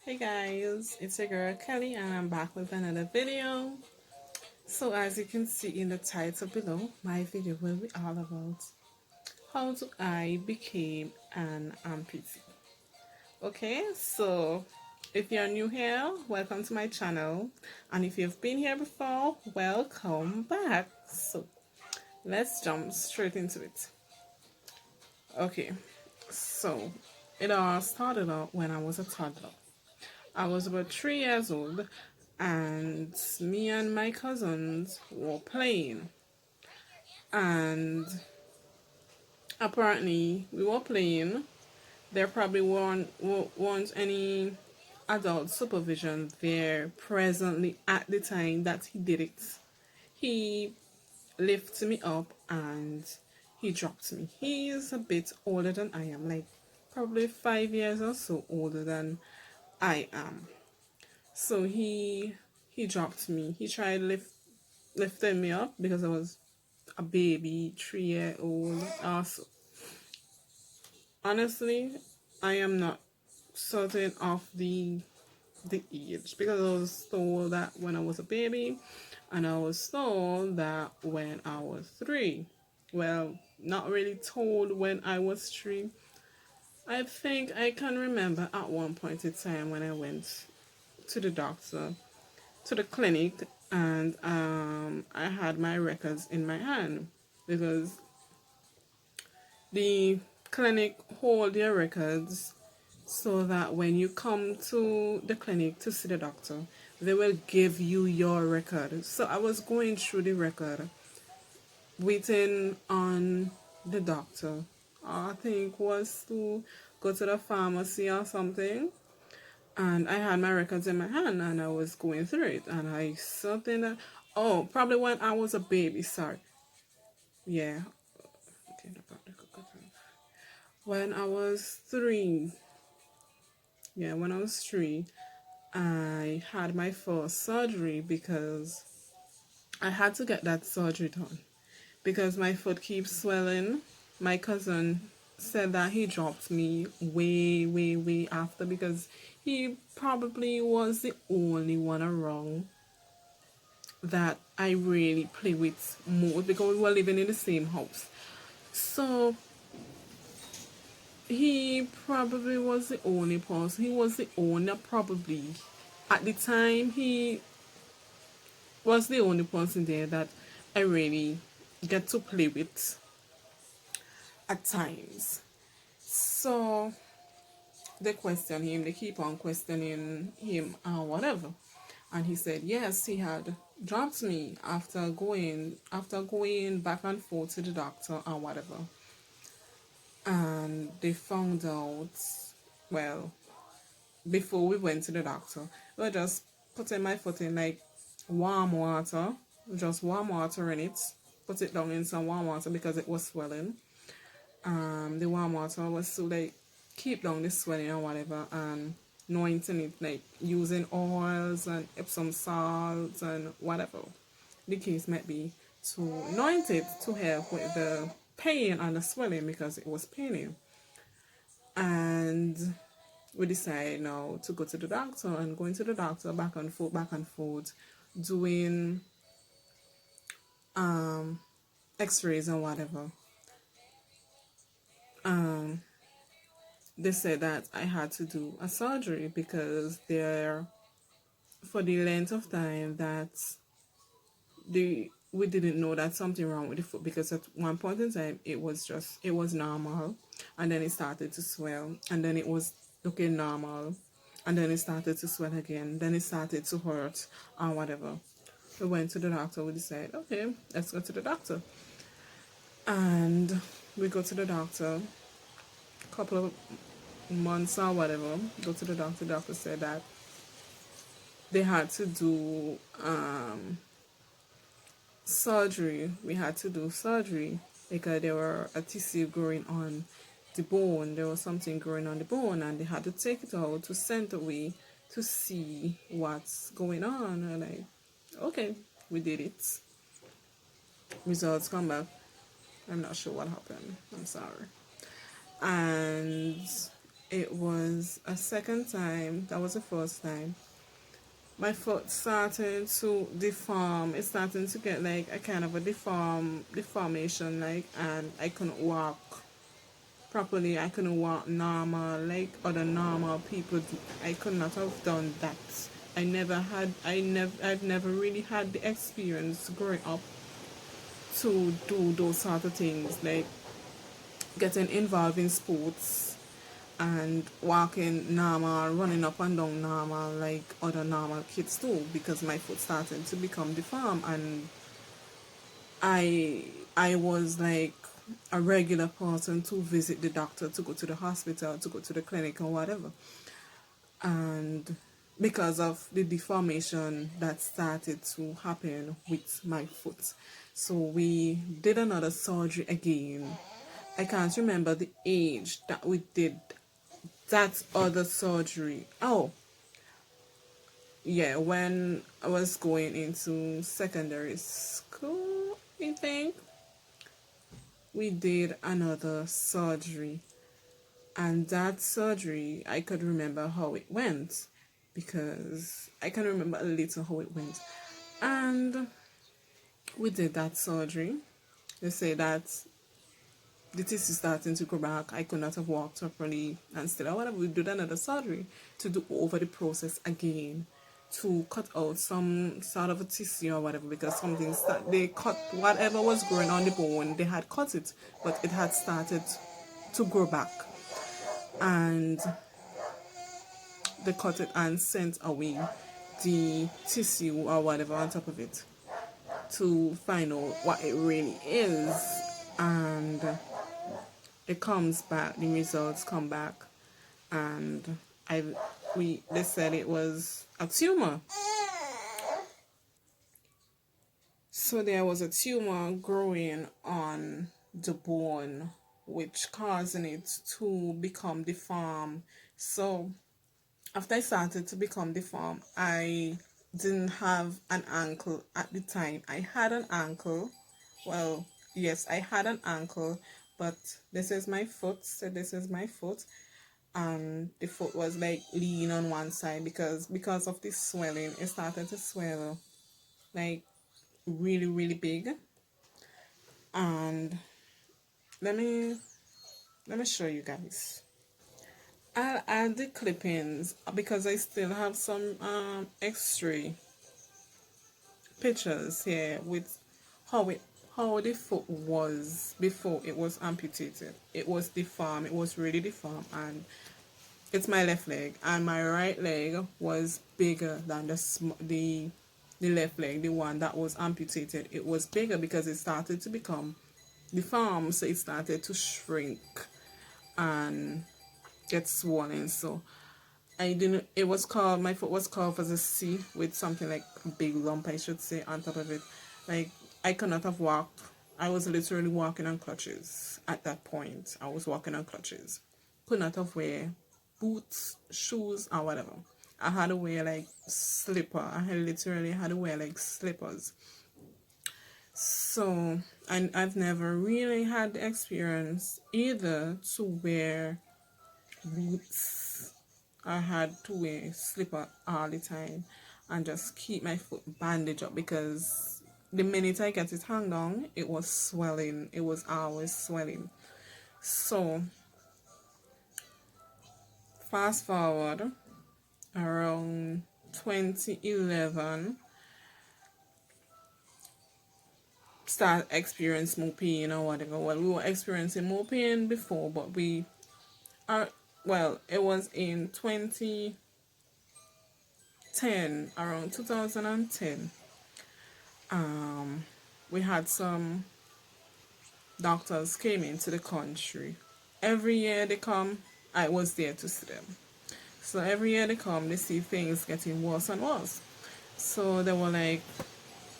Hey guys, it's your girl Kelly and I'm back with another video. So as you can see in the title below, my video will be all about how I became an amputee. Okay, so if you're new here, welcome to my channel, and if you've been here before, welcome back. So let's jump straight into it. Okay, so it all started out when I was a toddler. I was about 3 years old, and me and my cousins were playing. And apparently, we were playing. There probably weren't any adult supervision there presently at the time that he did it. He lifted me up and he dropped me. He is a bit older than I am, like probably 5 years or so older than I am. So he dropped me. He tried lifting me up because I was a baby, 3 year old. Also, honestly, I am not certain of the age because I was told that when I was a baby, and I was told that when I was 3. Well, not really told when I was 3. I think I can remember at one point in time when I went to the doctor to the clinic, and I had my records in my hand because the clinic hold your records so that when you come to the clinic to see the doctor, they will give you your record. So I was going through the record, waiting on the doctor. I think was to go to the pharmacy or something, and I had my records in my hand and I was going through it, and I something that, oh, probably when I was a baby, sorry. Yeah. Okay, when I was 3, yeah, when I was 3, I had my first surgery because I had to get that surgery done because my foot keeps swelling. My cousin said that he dropped me way after because he probably was the only one around that I really play with more because we were living in the same house. So he probably was the only person. He was the owner probably. At the time, he was the only person there that I really get to play with at times. So they question him, they keep on questioning him or whatever. And he said yes, he had dropped me after going back and forth to the doctor or whatever. And they found out, well, before we went to the doctor, we were just putting my foot in like warm water, just warm water in it, put it down in some warm water because it was swelling. The warm water was to like keep down the swelling or whatever, and anointing it like using oils and Epsom salts and whatever the case might be, to anoint it to help with the pain and the swelling because it was paining. And we decided now to go to the doctor, and going to the doctor back and forth, doing x-rays and whatever. Um, they said that I had to do a surgery because they're for the length of time that we didn't know that something wrong with the foot, because at one point in time it was normal, and then it started to swell, and then it was looking normal, and then it started to swell again, then it started to hurt or whatever. We went to the doctor. We decided, okay, let's go to the doctor. And we go to the doctor a couple of months or whatever. Go to the doctor. The doctor said that they had to do surgery. We had to do surgery because there were a tissue growing on the bone. There was something growing on the bone, and they had to take it out to send away to see what's going on. And like, okay, we did it. Results come back. I'm not sure what happened. I'm sorry. And it was a second time. That was the first time. My foot started to deform. It started to get like a kind of a deformation, like, and I couldn't walk properly. I couldn't walk normal like other normal people do. I could not have done that. I've never really had the experience growing up to do those sort of things, like getting involved in sports and walking normal, running up and down normal like other normal kids do, because my foot started to become deformed, and I I was like a regular person to visit the doctor, to go to the hospital, to go to the clinic or whatever. And because of the deformation that started to happen with my foot. So we did another surgery again. I can't remember the age that we did that other surgery. Oh, yeah, when I was going into secondary school, I think we did another surgery. And that surgery, I could remember how it went, because I can remember a little how it went. And we did that surgery. They say that the tissue starting to grow back. I could not have walked properly, and still, however, we did another surgery to do over the process again, to cut out some sort of a tissue or whatever, because something they cut whatever was growing on the bone. They had cut it, but it had started to grow back, and they cut it and sent away the tissue or whatever on top of it to find out what it really is. And it comes back, the results come back, and they said it was a tumor. So there was a tumor growing on the bone, which causing it to become deformed. So after I started to become deformed, I didn't have an ankle at the time. I had an ankle. Well, yes, I had an ankle, but this is my foot. So this is my foot. And the foot was like lean on one side, because of this swelling. It started to swell like really, really big. And let me let me show you guys. I'll add the clippings because I still have some X-ray pictures here with how it how the foot was before it was amputated. It was deformed. It was really deformed, and it's my left leg, and my right leg was bigger than the left leg, the one that was amputated. It was bigger because it started to become deformed, so it started to shrink and get swollen. So I didn't. It was called, my foot was carved as a C with something like a big lump, I should say, on top of it. Like, I could not have walked. I was literally walking on crutches at that point. I was walking on crutches. Could not have wear boots, shoes, or whatever. I had to wear like slipper. I had literally had to wear like slippers. So, and I've never really had the experience either to wear boots. I had to wear slipper all the time and just keep my foot bandaged up, because the minute I get it hung down, it was swelling. It was always swelling. So fast forward around 2011, start experience more pain or whatever. Well, we were experiencing more pain before, but we are, well, it was in 2010, around 2010. We had some doctors came into the country. Every year they come, I was there to see them. So every year they come, they see things getting worse and worse. So they were like,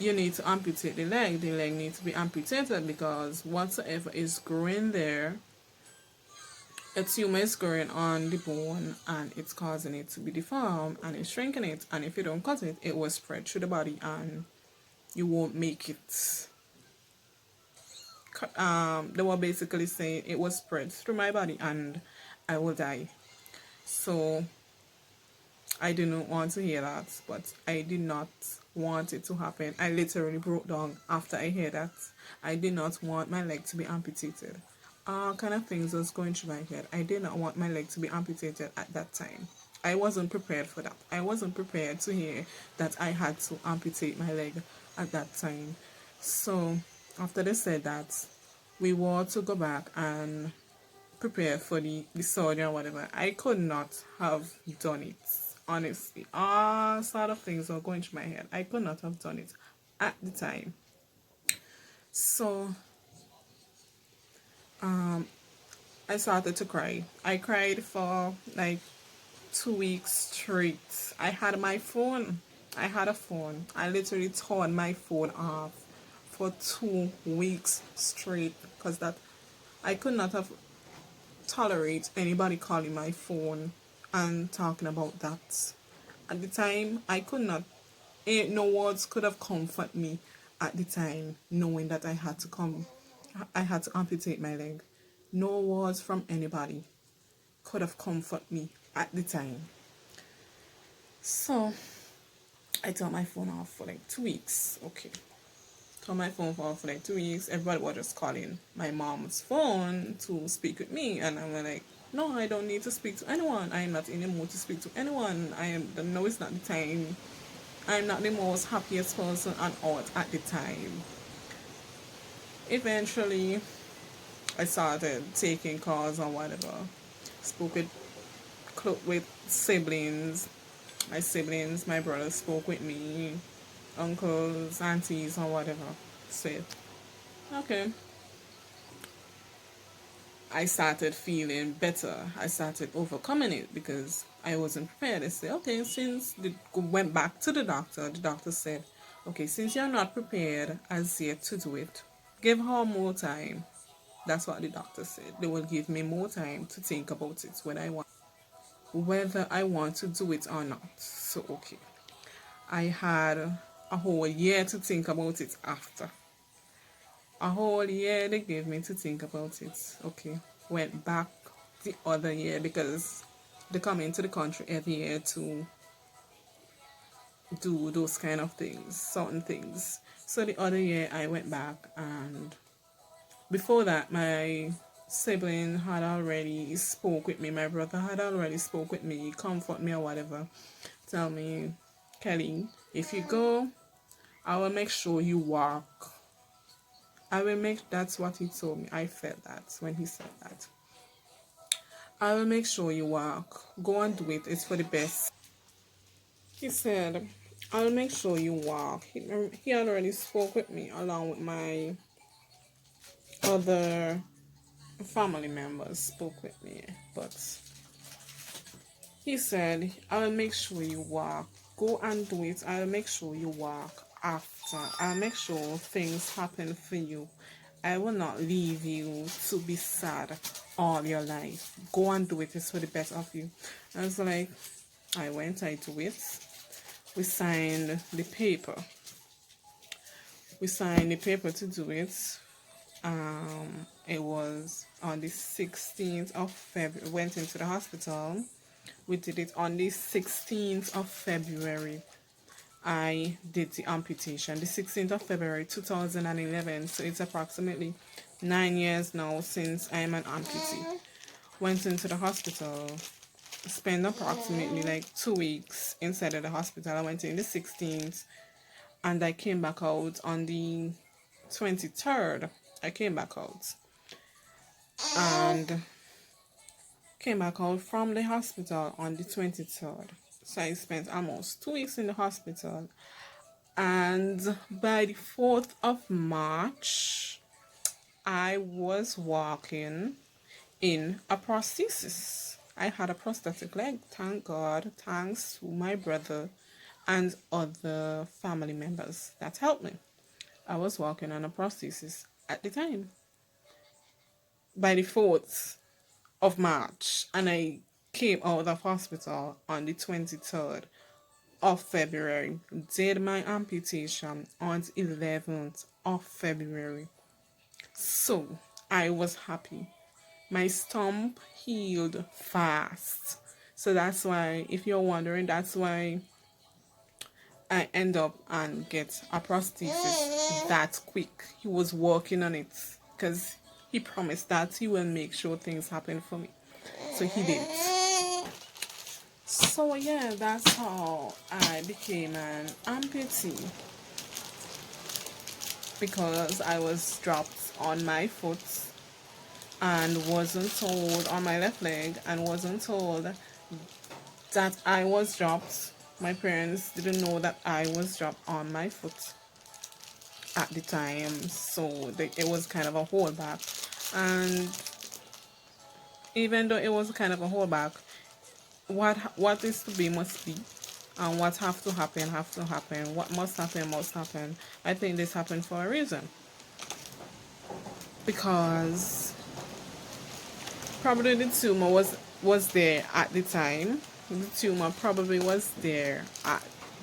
you need to amputate the leg. The leg needs to be amputated because whatsoever is growing there, a tumor is growing on the bone and it's causing it to be deformed and it's shrinking it. And if you don't cut it, it will spread through the body and you won't make it. They were basically saying it was spread through my body and I will die. So I didn't want to hear that, but I did not want it to happen. I literally broke down after I heard that. I did not want my leg to be amputated. All kind of things was going through my head. I did not want my leg to be amputated at that time. I wasn't prepared for that. I wasn't prepared to hear that I had to amputate my leg at that time. So after they said that, we were to go back and prepare for the surgery or whatever. I could not have done it. Honestly, all sort of things were going through my head. I could not have done it at the time. So I started to cry. I cried for like 2 weeks straight. I had my phone. I had a phone. I literally torn my phone off for 2 weeks straight because that I could not have tolerate anybody calling my phone and talking about that. At the time, I could not, no words could have comforted me at the time, knowing that I had to amputate my leg. No words from anybody could have comforted me at the time. So, I turned my phone off for like 2 weeks. Okay. Turned my phone off for like 2 weeks. Everybody was just calling my mom's phone to speak with me. And I'm like, no, I don't need to speak to anyone. I am not in the mood to speak to anyone. No, it's not the time. I'm not the most happiest person on earth at the time. Eventually, I started taking calls or whatever. Spoke with siblings. My siblings, my brothers spoke with me. Uncles, aunties, or whatever. Said, okay. I started feeling better. I started overcoming it because I wasn't prepared. I said, okay, since they went back to the doctor said, okay, since you're not prepared as yet to do it, give her more time. That's what the doctor said. They will give me more time to think about it whether I want to do it or not. So okay. I had a whole year to think about it after. A whole year they gave me to think about it. Okay. Went back the other year because they come into the country every year to do those kind of things, certain things. So the other year I went back, and before that my sibling had already spoke with me. My brother had already spoke with me, comfort me or whatever. Tell me, Kelly, if you go, I will make sure you walk. That's what he told me. I felt that when he said that. I will make sure you walk. Go and do it. It's for the best. He said, I'll make sure you walk. He already spoke with me along with my other family members spoke with me. But he said, I'll make sure you walk. Go and do it. I'll make sure you walk after. I'll make sure things happen for you. I will not leave you to be sad all your life. Go and do it. It's for the best of you. I was like, I went, I do it. We signed the paper. We signed the paper to do it. It was on the 16th of February. Went into the hospital. We did it on the 16th of February. I did the amputation. The 16th of February 2011. So it's approximately 9 years now since I'm an amputee. Went into the hospital. Spent approximately like 2 weeks inside of the hospital. I went in the 16th and I came back out on the 23rd. I came back out and came back out from the hospital on the 23rd. So I spent almost 2 weeks in the hospital. And by the 4th of March, I was walking in a prosthesis. I had a prosthetic leg, thank God, thanks to my brother and other family members that helped me. I was walking on a prosthesis at the time. By the 4th of March, and I came out of hospital on the 23rd of February. Did my amputation on the 11th of February. So I was happy. My stump healed fast. So that's why, if you're wondering, that's why I end up and get a prosthesis that quick. He was working on it because he promised that he will make sure things happen for me. So he did. So yeah, that's how I became an amputee, because I was dropped on my foot and wasn't told, on my left leg, and wasn't told that I was dropped. My parents didn't know that I was dropped on my foot at the time, so it was kind of a holdback. And even though it was kind of a holdback, what is to be must be, and what have to happen. What must happen must happen. I think this happened for a reason, because probably the tumor was there at the time. The tumor probably was there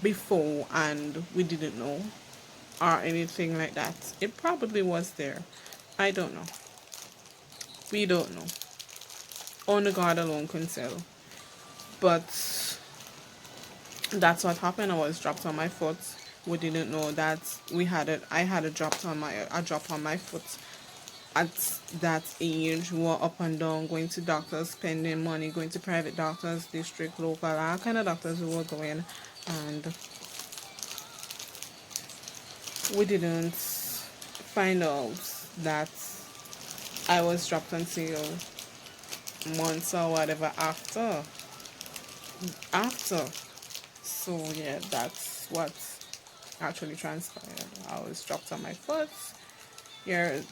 before, and we didn't know, or anything like that. It probably was there. I don't know. We don't know. Only God alone can tell. But that's what happened. I was dropped on my foot. We didn't know that we had it. I had a drop on my foot. At that age, we were up and down, going to doctors, spending money, going to private doctors, district, local, all kind of doctors we were going, and we didn't find out that I was dropped until months or whatever after. So yeah, that's what actually transpired. I was dropped on my foot. Years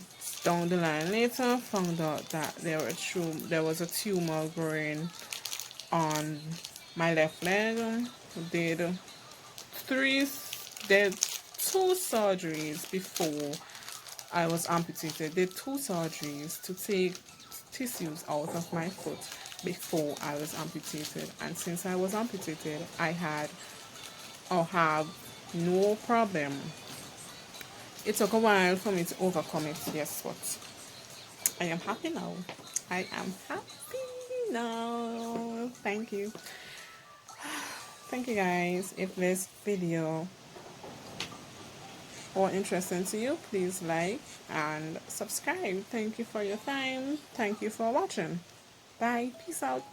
down the line later, found out that there was a tumor growing on my left leg. Did three, did two surgeries before I was amputated. Did two surgeries to take tissues out of my foot before I was amputated. And since I was amputated, I had or have no problem. It took a while for me to overcome it, yes, but I am happy now. I am happy now. Thank you. Thank you guys. If this video or interesting to you, please like and subscribe. Thank you for your time. Thank you for watching. Bye. Peace out.